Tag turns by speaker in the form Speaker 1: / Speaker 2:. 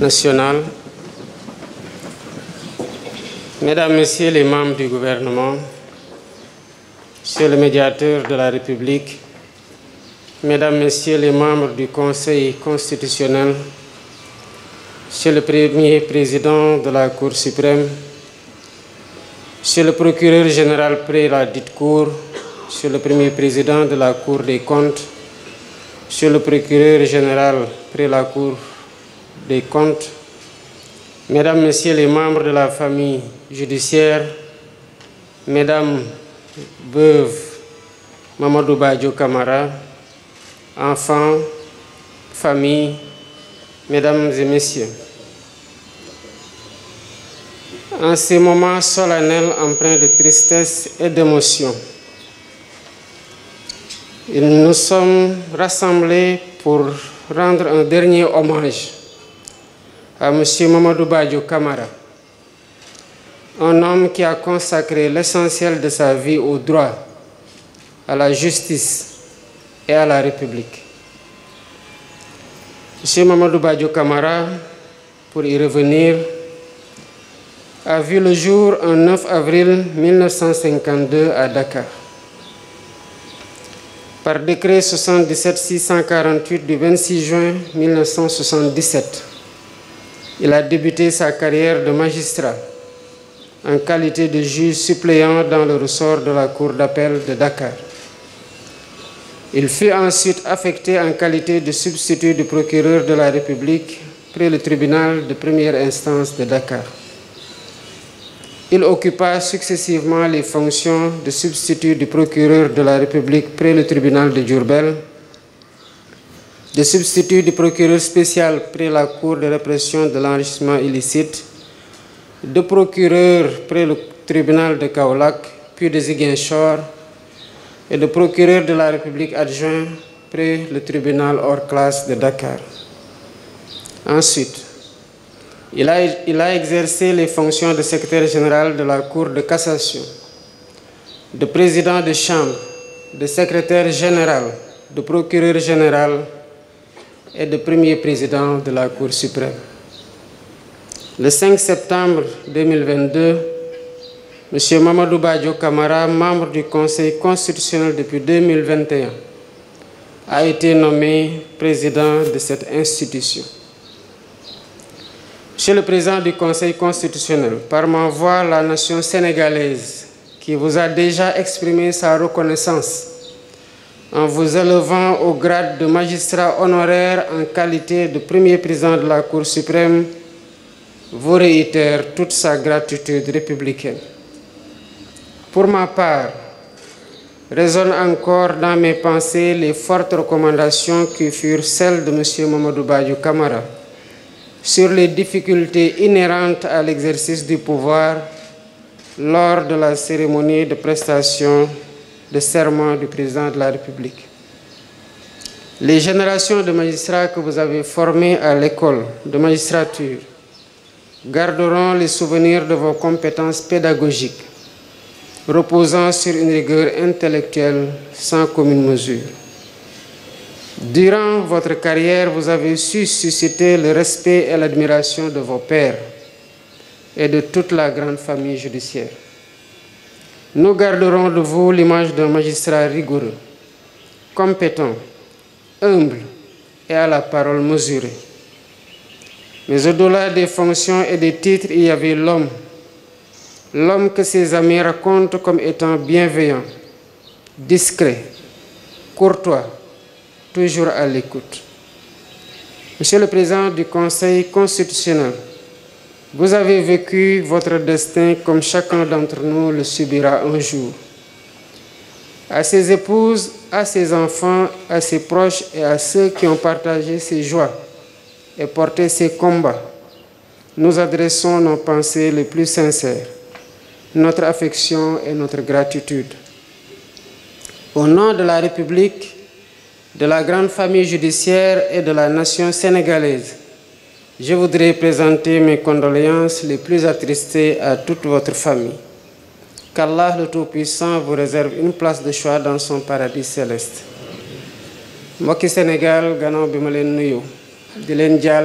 Speaker 1: nationale, Mesdames, Messieurs les membres du gouvernement, Monsieur le médiateur de la République, Mesdames, Messieurs les membres du Conseil constitutionnel, Monsieur le Premier Président de la Cour suprême, Monsieur le Procureur général près la dite Cour, Monsieur le Premier Président de la Cour des comptes, Monsieur le Procureur général près la Cour des comptes, Mesdames, Messieurs les membres de la famille judiciaire, Mesdames, veuves Mamadou Badio Camara, enfants, famille, Mesdames et Messieurs. En ces moments solennels empreints de tristesse et d'émotion, nous sommes rassemblés pour rendre un dernier hommage à M. Mamadou Badio Camara, un homme qui a consacré l'essentiel de sa vie au droit, à la justice et à la République. M. Mamadou Badio Camara, pour y revenir, a vu le jour un 9 avril 1952 à Dakar. Par décret 77-648 du 26 juin 1977, il a débuté sa carrière de magistrat en qualité de juge suppléant dans le ressort de la Cour d'appel de Dakar. Il fut ensuite affecté en qualité de substitut du procureur de la République près le tribunal de première instance de Dakar. Il occupa successivement les fonctions de substitut du procureur de la République près le tribunal de Diourbel, de substitut du procureur spécial près la Cour de répression de l'enrichissement illicite, de procureur près le tribunal de Kaolack, puis de Ziguinchor, et de procureur de la République adjoint près le tribunal hors classe de Dakar. Ensuite, il a exercé les fonctions de secrétaire général de la Cour de cassation, de président de chambre, de secrétaire général, de procureur général et de premier président de la Cour suprême. Le 5 septembre 2022, M. Mamadou Badio Camara, membre du Conseil constitutionnel depuis 2021, a été nommé président de cette institution. Monsieur le Président du Conseil constitutionnel, par ma voix, la nation sénégalaise, qui vous a déjà exprimé sa reconnaissance en vous élevant au grade de magistrat honoraire en qualité de premier président de la Cour suprême, vous réitère toute sa gratitude républicaine. Pour ma part, résonnent encore dans mes pensées les fortes recommandations qui furent celles de M. Mamadou Badio Camara sur les difficultés inhérentes à l'exercice du pouvoir lors de la cérémonie de prestation de serment du président de la République. Les générations de magistrats que vous avez formés à l'école de magistrature garderont les souvenirs de vos compétences pédagogiques, reposant sur une rigueur intellectuelle sans commune mesure. Durant votre carrière, vous avez su susciter le respect et l'admiration de vos pairs et de toute la grande famille judiciaire. Nous garderons de vous l'image d'un magistrat rigoureux, compétent, humble et à la parole mesurée. Mais au-delà des fonctions et des titres, il y avait l'homme. L'homme que ses amis racontent comme étant bienveillant, discret, courtois, toujours à l'écoute. Monsieur le Président du Conseil constitutionnel, vous avez vécu votre destin comme chacun d'entre nous le subira un jour. À ses épouses, à ses enfants, à ses proches et à ceux qui ont partagé ses joies et porté ses combats, nous adressons nos pensées les plus sincères, notre affection et notre gratitude. Au nom de la République, de la grande famille judiciaire et de la nation sénégalaise, je voudrais présenter mes condoléances les plus attristées à toute votre famille. Qu'Allah le Tout-Puissant vous réserve une place de choix dans son paradis céleste. mbokki Sénégal gannaaw bi ma leen nuyu di leen jaal